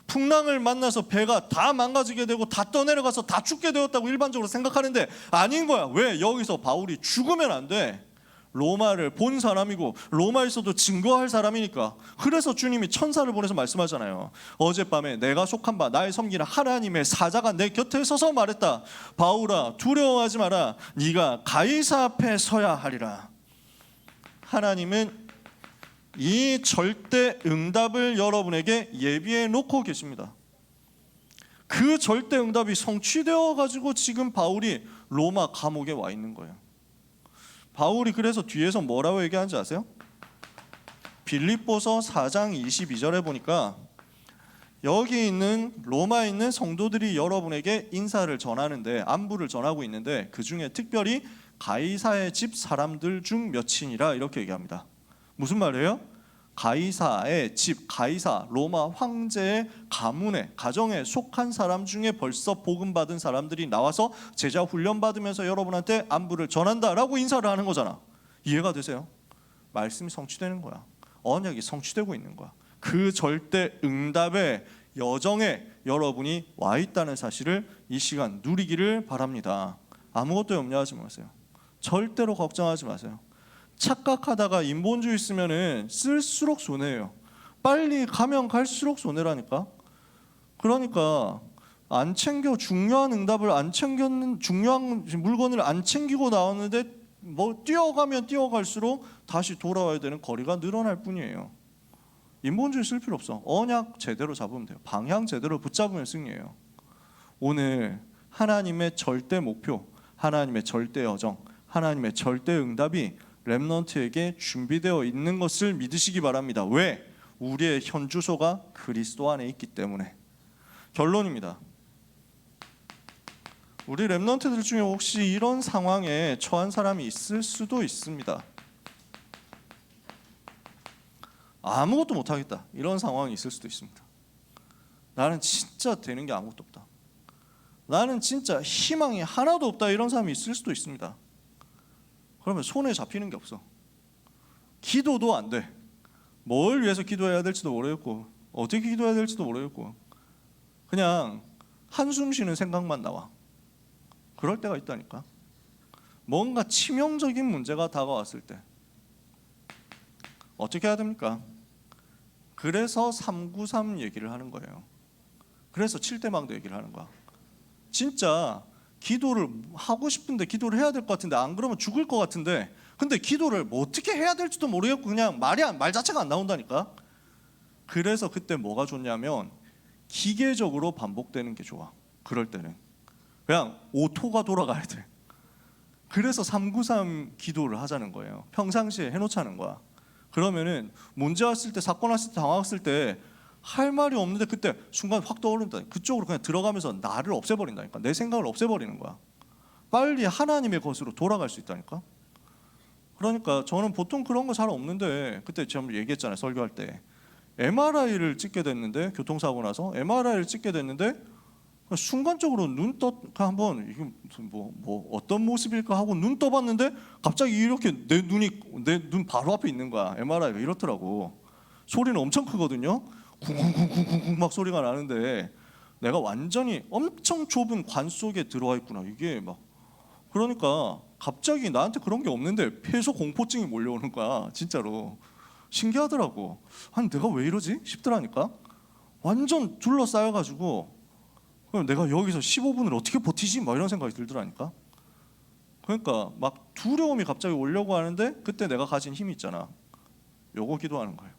풍랑을 만나서 배가 다 망가지게 되고 다 떠내려가서 다 죽게 되었다고 일반적으로 생각하는데 아닌 거야. 왜? 여기서 바울이 죽으면 안 돼. 로마를 본 사람이고 로마에서도 증거할 사람이니까. 그래서 주님이 천사를 보내서 말씀하잖아요. 어젯밤에 내가 속한 바 나의 섬기는 하나님의 사자가 내 곁에 서서 말했다. 바울아 두려워하지 마라. 네가 가이사 앞에 서야 하리라. 하나님은 이 절대 응답을 여러분에게 예비해 놓고 계십니다. 그 절대 응답이 성취되어 가지고 지금 바울이 로마 감옥에 와 있는 거예요. 바울이 그래서 뒤에서 뭐라고 얘기하는지 아세요? 빌립보서 4장 22절에 보니까 여기 있는 로마에 있는 성도들이 여러분에게 인사를 전하는데 안부를 전하고 있는데 그 중에 특별히 가이사의 집 사람들 중 몇이니라 이렇게 얘기합니다. 무슨 말이에요? 가이사의 집, 가이사 로마 황제의 가문에 가정에 속한 사람 중에 벌써 복음 받은 사람들이 나와서 제자 훈련 받으면서 여러분한테 안부를 전한다라고 인사를 하는 거잖아. 이해가 되세요? 말씀이 성취되는 거야. 언약이 성취되고 있는 거야. 그 절대 응답의 여정에 여러분이 와 있다는 사실을 이 시간 누리기를 바랍니다. 아무것도 염려하지 마세요. 절대로 걱정하지 마세요. 착각하다가 인본주의 쓰면은 쓸수록 손해예요. 빨리 가면 갈수록 손해라니까. 그러니까 안 챙겨 중요한 응답을 안 챙겼는 중요한 물건을 안 챙기고 나오는데 뭐 뛰어가면 뛰어갈수록 다시 돌아와야 되는 거리가 늘어날 뿐이에요. 인본주의 쓸 필요 없어. 언약 제대로 잡으면 돼요. 방향 제대로 붙잡으면 승리예요. 오늘 하나님의 절대 목표, 하나님의 절대 여정, 하나님의 절대 응답이 렘넌트에게 준비되어 있는 것을 믿으시기 바랍니다. 왜? 우리의 현주소가 그리스도 안에 있기 때문에. 결론입니다. 우리 렘넌트들 중에 혹시 이런 상황에 처한 사람이 있을 수도 있습니다. 아무것도 못하겠다 이런 상황이 있을 수도 있습니다. 나는 진짜 되는 게 아무것도 없다. 나는 진짜 희망이 하나도 없다 이런 사람이 있을 수도 있습니다. 그러면 손에 잡히는 게 없어. 기도도 안 돼. 뭘 위해서 기도해야 될지도 모르겠고 어떻게 기도해야 될지도 모르겠고 그냥 한숨 쉬는 생각만 나와. 그럴 때가 있다니까. 뭔가 치명적인 문제가 다가왔을 때 어떻게 해야 됩니까? 그래서 393 얘기를 하는 거예요. 그래서 7대망도 얘기를 하는 거야. 진짜 기도를 하고 싶은데 기도를 해야 될 것 같은데 안 그러면 죽을 것 같은데 근데 기도를 뭐 어떻게 해야 될지도 모르겠고 그냥 말 자체가 안 나온다니까. 그래서 그때 뭐가 좋냐면 기계적으로 반복되는 게 좋아. 그럴 때는 그냥 오토가 돌아가야 돼. 그래서 393 기도를 하자는 거예요. 평상시에 해놓자는 거야. 그러면은 문제 왔을 때 사건 왔을 때 당황했을 때 할 말이 없는데 그때 순간 확 떠오른다. 그쪽으로 그냥 들어가면서 나를 없애버린다니까. 내 생각을 없애버리는 거야. 빨리 하나님의 것으로 돌아갈 수 있다니까. 그러니까 저는 보통 그런 거 잘 없는데, 그때 제가 얘기했잖아요, 설교할 때. MRI를 찍게 됐는데, 교통사고 나서 MRI를 찍게 됐는데 순간적으로 눈 떠 한번 이게 뭐 어떤 모습일까 하고 눈 떠봤는데 갑자기 이렇게 내 눈 바로 앞에 있는 거야. MRI가 이렇더라고. 소리는 엄청 크거든요. 쿵쿵쿵쿵쿵 막 소리가 나는데 내가 완전히 엄청 좁은 관 속에 들어와 있구나. 이게 막 그러니까 갑자기 나한테 그런 게 없는데 폐소 공포증이 몰려오는 거야. 진짜로 신기하더라고. 아니 내가 왜 이러지 싶더라니까. 완전 둘러싸여가지고 그럼 내가 여기서 15분을 어떻게 버티지? 막 이런 생각이 들더라니까. 그러니까 막 두려움이 갑자기 오려고 하는데 그때 내가 가진 힘이 있잖아. 요거 기도하는 거예요.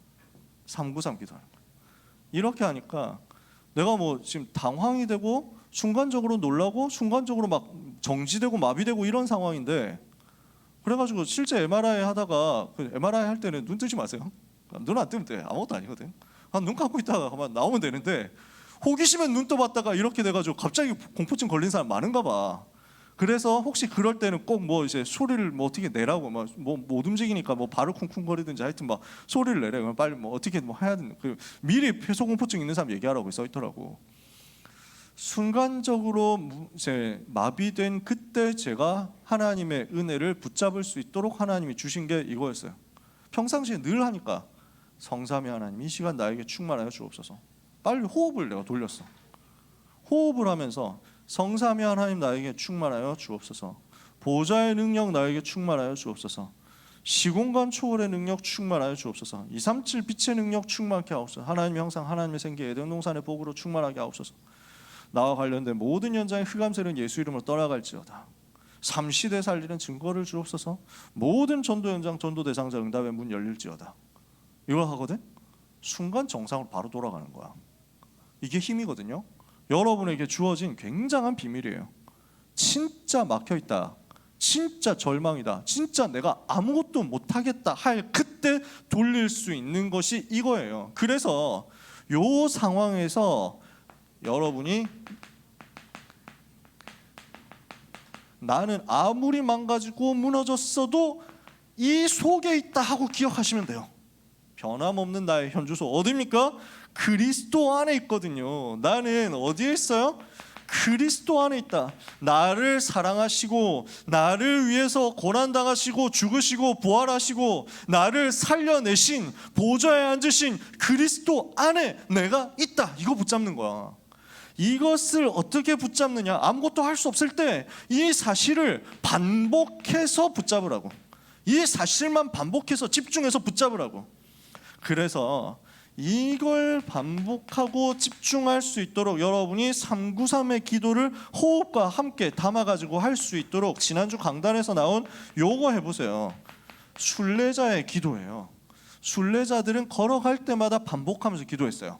393 기도하는 거예요. 이렇게 하니까 내가 뭐 지금 당황이 되고 순간적으로 놀라고 순간적으로 막 정지되고 마비되고 이런 상황인데, 그래가지고 실제 MRI 하다가 그 MRI 할 때는 눈 뜨지 마세요. 눈 안 뜨면 돼. 아무것도 아니거든. 눈 감고 있다가 가만 나오면 되는데 호기심에 눈 떠봤다가 이렇게 돼가지고 갑자기 공포증 걸린 사람 많은가 봐. 그래서 혹시 그럴 때는 꼭 뭐 이제 소리를 뭐 어떻게 내라고 뭐 못 움직이니까 뭐 발을 쿵쿵거리든지 하여튼 막 소리를 내래. 그럼 빨리 뭐 어떻게 뭐 해야 되는 그 미리 폐소 공포증 있는 사람 얘기하라고 써 있더라고. 순간적으로 이제 마비된 그때 제가 하나님의 은혜를 붙잡을 수 있도록 하나님이 주신 게 이거였어요. 평상시에 늘 하니까 성삼위 하나님 이 시간 나에게 충만하여 주옵소서. 빨리 호흡을 내가 돌렸어. 호흡을 하면서 성삼위 하나님 나에게 충만하여 주옵소서. 보좌의 능력 나에게 충만하여 주옵소서. 시공간 초월의 능력 충만하여 주옵소서. 237 빛의 능력 충만케 하옵소서. 하나님이 항상 하나님의 생기 에덴 동산의 복으로 충만하게 하옵소서. 나와 관련된 모든 현장의 흑암세는 예수 이름으로 떠나갈지어다. 삼시대 살리는 증거를 주옵소서. 모든 전도 현장 전도 대상자 응답의 문 열릴지어다. 이걸 하거든. 순간 정상으로 바로 돌아가는 거야. 이게 힘이거든요. 여러분에게 주어진 굉장한 비밀이에요. 진짜 막혀있다, 진짜 절망이다, 진짜 내가 아무것도 못하겠다 할 그때 돌릴 수 있는 것이 이거예요. 그래서 요 상황에서 여러분이 나는 아무리 망가지고 무너졌어도 이 속에 있다 하고 기억하시면 돼요. 변함없는 나의 현주소 어디입니까? 그리스도 안에 있거든요. 나는 어디에 있어요? 그리스도 안에 있다. 나를 사랑하시고 나를 위해서 고난당하시고 죽으시고 부활하시고 나를 살려내신 보좌에 앉으신 그리스도 안에 내가 있다. 이거 붙잡는 거야. 이것을 어떻게 붙잡느냐? 아무것도 할 수 없을 때 이 사실을 반복해서 붙잡으라고. 이 사실만 반복해서 집중해서 붙잡으라고. 그래서 이걸 반복하고 집중할 수 있도록 여러분이 393의 기도를 호흡과 함께 담아가지고 할 수 있도록 지난주 강단에서 나온 요거 해보세요. 순례자의 기도예요. 순례자들은 걸어갈 때마다 반복하면서 기도했어요.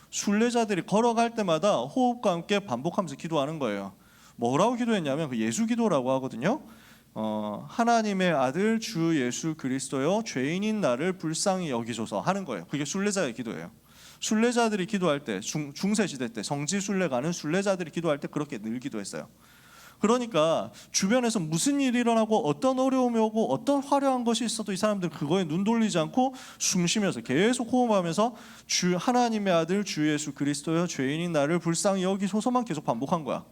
순례자들이 걸어갈 때마다 호흡과 함께 반복하면서 기도하는 거예요. 뭐라고 기도했냐면 그 예수 기도라고 하거든요. 하나님의 아들 주 예수 그리스도여 죄인인 나를 불쌍히 여기소서 하는 거예요. 그게 순례자의 기도예요. 순례자들이 기도할 때 중세 시대 때 성지 순례 가는 순례자들이 기도할 때 그렇게 늘 기도했어요. 그러니까 주변에서 무슨 일이 일어나고 어떤 어려움이 오고 어떤 화려한 것이 있어도 이 사람들 그거에 눈 돌리지 않고 숨 쉬면서 계속 호흡하면서 주 하나님의 아들 주 예수 그리스도여 죄인인 나를 불쌍히 여기소서만 계속 반복한 거야.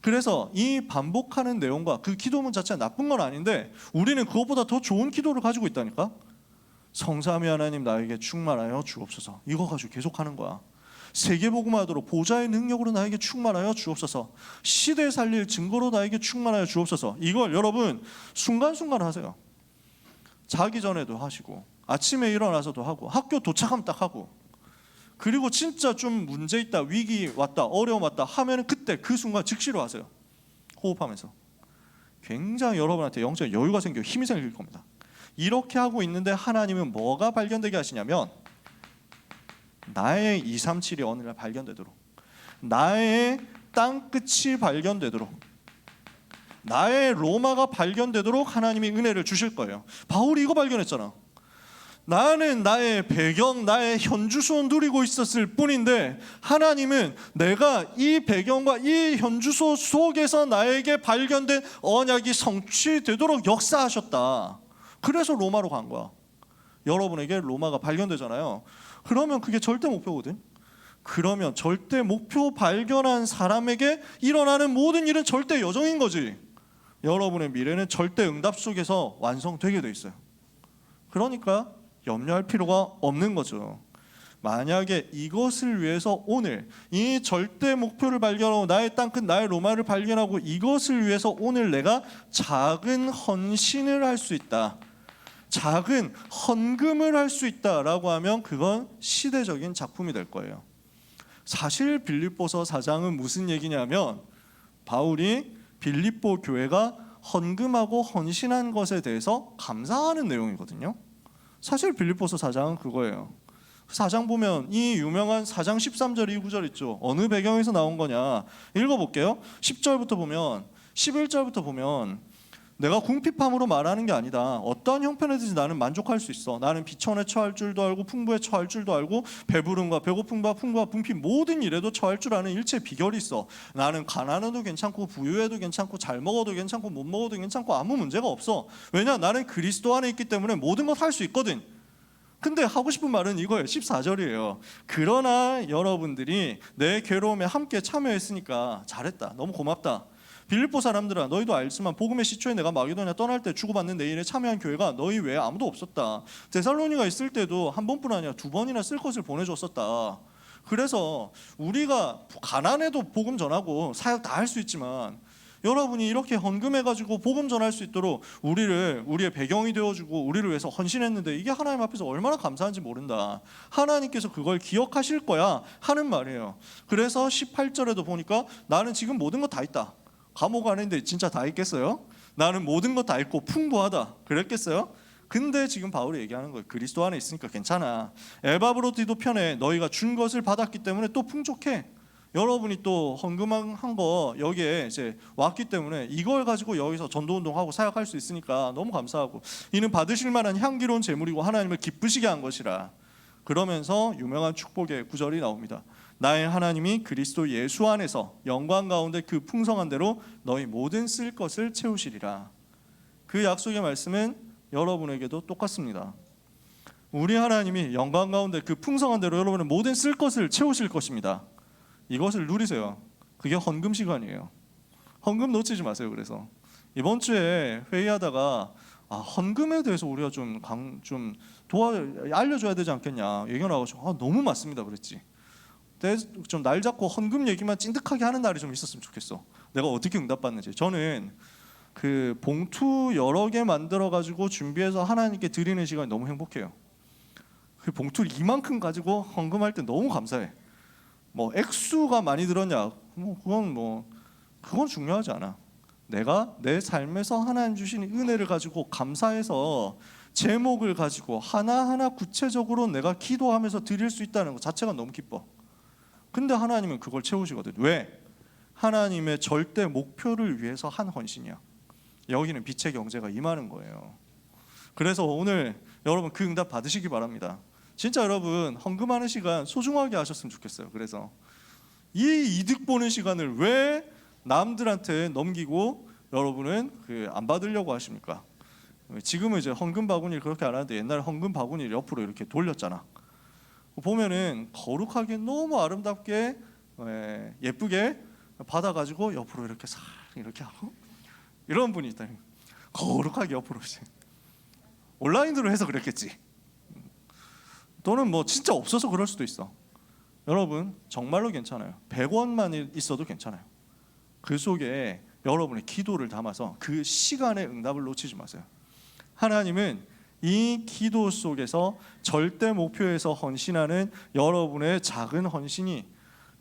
그래서 이 반복하는 내용과 그 기도문 자체가 나쁜 건 아닌데 우리는 그것보다 더 좋은 기도를 가지고 있다니까. 성삼위 하나님 나에게 충만하여 주옵소서. 이거 가지고 계속하는 거야. 세계복음화도록 보좌의 능력으로 나에게 충만하여 주옵소서. 시대 살릴 증거로 나에게 충만하여 주옵소서. 이걸 여러분 순간순간 하세요. 자기 전에도 하시고 아침에 일어나서도 하고 학교 도착하면 딱 하고, 그리고 진짜 좀 문제 있다, 위기 왔다, 어려움 왔다 하면은 그때 그 순간 즉시로 하세요. 호흡하면서. 굉장히 여러분한테 영적 여유가 생겨 힘이 생길 겁니다. 이렇게 하고 있는데 하나님은 뭐가 발견되게 하시냐면 나의 237이 어느 날 발견되도록, 나의 땅끝이 발견되도록, 나의 로마가 발견되도록 하나님이 은혜를 주실 거예요. 바울이 이거 발견했잖아. 나는 나의 배경, 나의 현주소 누리고 있었을 뿐인데 하나님은 내가 이 배경과 이 현주소 속에서 나에게 발견된 언약이 성취되도록 역사하셨다. 그래서 로마로 간 거야. 여러분에게 로마가 발견되잖아요. 그러면 그게 절대 목표거든. 그러면 절대 목표 발견한 사람에게 일어나는 모든 일은 절대 여정인 거지. 여러분의 미래는 절대 응답 속에서 완성되게 돼 있어요. 그러니까 염려할 필요가 없는 거죠. 만약에 이것을 위해서 오늘 이 절대 목표를 발견하고 나의 땅끝 나의 로마를 발견하고 이것을 위해서 오늘 내가 작은 헌신을 할 수 있다, 작은 헌금을 할 수 있다라고 하면 그건 시대적인 작품이 될 거예요. 사실 빌립보서 4장은 무슨 얘기냐면 바울이 빌립보 교회가 헌금하고 헌신한 것에 대해서 감사하는 내용이거든요. 사실 빌립보서 4장은 그거예요. 4장 보면 이 유명한 4장 13절 2구절 있죠. 어느 배경에서 나온 거냐 읽어볼게요. 10절부터 보면 11절부터 보면 내가 궁핍함으로 말하는 게 아니다. 어떠한 형편에든지 나는 만족할 수 있어. 나는 비천에 처할 줄도 알고 풍부에 처할 줄도 알고 배부름과 배고픔과 풍부와 궁핍 모든 일에도 처할 줄 아는 일체 비결이 있어. 나는 가난해도 괜찮고 부유해도 괜찮고 잘 먹어도 괜찮고 못 먹어도 괜찮고 아무 문제가 없어. 왜냐? 나는 그리스도 안에 있기 때문에 모든 것 할 수 있거든. 근데 하고 싶은 말은 이거예요. 14절이에요. 그러나 여러분들이 내 괴로움에 함께 참여했으니까 잘했다. 너무 고맙다. 빌립보 사람들아, 너희도 알지만 복음의 시초에 내가 마게도냐 떠날 때 주고받는 내 일에 참여한 교회가 너희 외에 아무도 없었다. 데살로니가 있을 때도 한 번뿐 아니라 2번이나 쓸 것을 보내줬었다. 그래서 우리가 가난해도 복음 전하고 사역 다 할 수 있지만 여러분이 이렇게 헌금해가지고 복음 전할 수 있도록 우리의 배경이 되어주고 우리를 위해서 헌신했는데 이게 하나님 앞에서 얼마나 감사한지 모른다. 하나님께서 그걸 기억하실 거야 하는 말이에요. 그래서 18절에도 보니까 나는 지금 모든 거 다 있다. 감옥 안인데 진짜 다 있겠어요? 나는 모든 거 다 있고 풍부하다. 그랬겠어요? 근데 지금 바울이 얘기하는 거예요. 그리스도 안에 있으니까 괜찮아. 에바브로디도 편해. 너희가 준 것을 받았기 때문에 또 풍족해. 여러분이 또 헌금한 거 여기에 이제 왔기 때문에 이걸 가지고 여기서 전도운동하고 사역할 수 있으니까 너무 감사하고 이는 받으실 만한 향기로운 제물이고 하나님을 기쁘시게 한 것이라. 그러면서 유명한 축복의 구절이 나옵니다. 나의 하나님이 그리스도 예수 안에서 영광 가운데 그 풍성한 대로 너희 모든 쓸 것을 채우시리라. 그 약속의 말씀은 여러분에게도 똑같습니다. 우리 하나님이 영광 가운데 그 풍성한 대로 여러분의 모든 쓸 것을 채우실 것입니다. 이것을 누리세요. 그게 헌금 시간이에요. 헌금 놓치지 마세요. 그래서 이번 주에 회의하다가 헌금에 대해서 우리가 좀 알려줘야 되지 않겠냐 얘기가 나와서 너무 맞습니다 그랬지. 좀 날 잡고 헌금 얘기만 찐득하게 하는 날이 좀 있었으면 좋겠어. 내가 어떻게 응답받는지. 저는 그 봉투 여러 개 만들어 가지고 준비해서 하나님께 드리는 시간이 너무 행복해요. 그 봉투를 이만큼 가지고 헌금할 때 너무 감사해. 뭐 액수가 많이 들었냐 그건 중요하지 않아. 내가 내 삶에서 하나님 주신 은혜를 가지고 감사해서 제목을 가지고 하나하나 구체적으로 내가 기도하면서 드릴 수 있다는 것 자체가 너무 기뻐. 근데 하나님은 그걸 채우시거든. 왜? 하나님의 절대 목표를 위해서 한 헌신이야. 여기는 빛의 경제가 임하는 거예요. 그래서 오늘 여러분 그 응답 받으시기 바랍니다. 진짜 여러분 헌금하는 시간 소중하게 하셨으면 좋겠어요. 그래서 이 이득 보는 시간을 왜 남들한테 넘기고 여러분은 안 받으려고 하십니까? 지금은 이제 헌금 바구니를 그렇게 안 하는데 옛날에 헌금 바구니를 옆으로 이렇게 돌렸잖아. 보면은 거룩하게 너무 아름답게 예쁘게 받아가지고 옆으로 이렇게 살 이렇게 하고 이런 분이 있다. 거룩하게 옆으로 온라인으로 해서 그랬겠지. 또는 뭐 진짜 없어서 그럴 수도 있어. 여러분 정말로 괜찮아요. 100원만 있어도 괜찮아요. 그 속에 여러분의 기도를 담아서 그 시간의 응답을 놓치지 마세요. 하나님은 이 기도 속에서 절대 목표에서 헌신하는 여러분의 작은 헌신이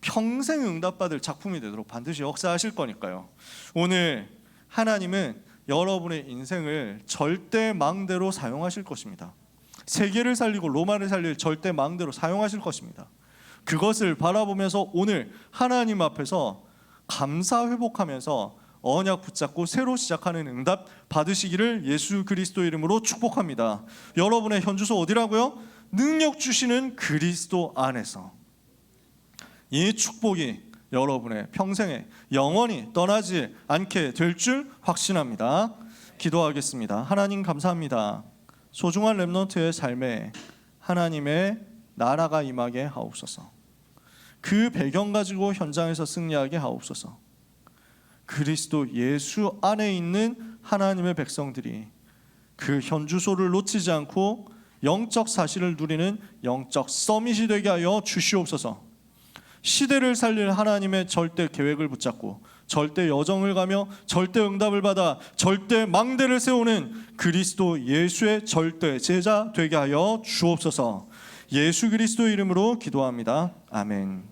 평생 응답받을 작품이 되도록 반드시 역사하실 거니까요. 오늘 하나님은 여러분의 인생을 절대 망대로 사용하실 것입니다. 세계를 살리고 로마를 살릴 절대 망대로 사용하실 것입니다. 그것을 바라보면서 오늘 하나님 앞에서 감사 회복하면서 언약 붙잡고 새로 시작하는 응답 받으시기를 예수 그리스도 이름으로 축복합니다. 여러분의 현주소 어디라고요? 능력 주시는 그리스도 안에서. 이 축복이 여러분의 평생에 영원히 떠나지 않게 될 줄 확신합니다. 기도하겠습니다. 하나님 감사합니다. 소중한 렘넌트의 삶에 하나님의 나라가 임하게 하옵소서. 그 배경 가지고 현장에서 승리하게 하옵소서. 그리스도 예수 안에 있는 하나님의 백성들이 그 현주소를 놓치지 않고 영적 사실을 누리는 영적 서밋이 되게 하여 주시옵소서. 시대를 살릴 하나님의 절대 계획을 붙잡고 절대 여정을 가며 절대 응답을 받아 절대 망대를 세우는 그리스도 예수의 절대 제자 되게 하여 주옵소서. 예수 그리스도 이름으로 기도합니다. 아멘.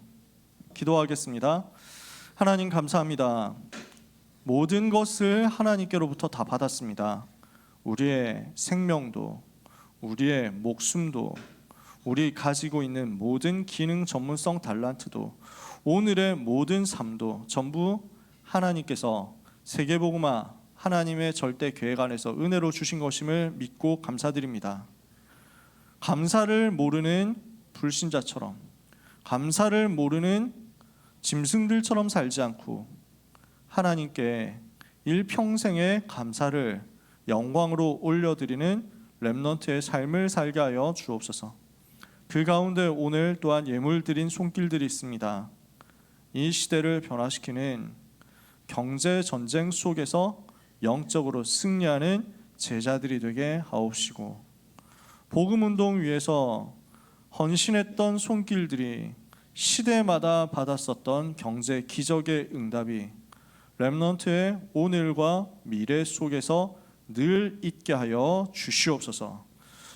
기도하겠습니다. 하나님 감사합니다. 모든 것을 하나님께로부터 다 받았습니다. 우리의 생명도, 우리의 목숨도, 우리 가지고 있는 모든 기능 전문성 달란트도, 오늘의 모든 삶도 전부 하나님께서 세계복음화 하나님의 절대 계획 안에서 은혜로 주신 것임을 믿고 감사드립니다. 감사를 모르는 불신자처럼, 감사를 모르는 짐승들처럼 살지 않고 하나님께 일평생의 감사를 영광으로 올려드리는 렘넌트의 삶을 살게 하여 주옵소서. 그 가운데 오늘 또한 예물 드린 손길들이 있습니다. 이 시대를 변화시키는 경제 전쟁 속에서 영적으로 승리하는 제자들이 되게 하옵시고, 복음운동 위에서 헌신했던 손길들이 시대마다 받았었던 경제 기적의 응답이 렘넌트의 오늘과 미래 속에서 늘 있게 하여 주시옵소서.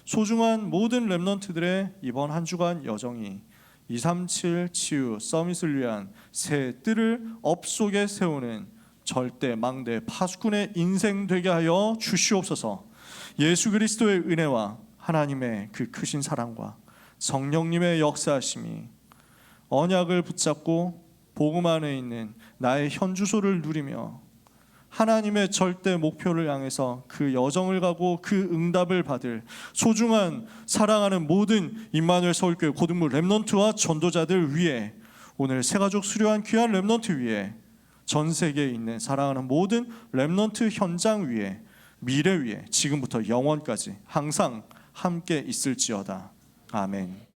소중한 모든 렘넌트들의 이번 한 주간 여정이 237 치유 서밋을 위한 새 뜰을 업속에 세우는 절대 망대 파수꾼의 인생 되게 하여 주시옵소서. 예수 그리스도의 은혜와 하나님의 그 크신 사랑과 성령님의 역사하심이 언약을 붙잡고 복음 안에 있는 나의 현주소를 누리며 하나님의 절대 목표를 향해서 그 여정을 가고 그 응답을 받을 소중한 사랑하는 모든 임마누엘 서울교회 고등부 렘넌트와 전도자들 위해, 오늘 새가족 수료한 귀한 렘넌트 위에, 전 세계에 있는 사랑하는 모든 렘넌트 현장 위에, 미래 위에, 지금부터 영원까지 항상 함께 있을지어다. 아멘.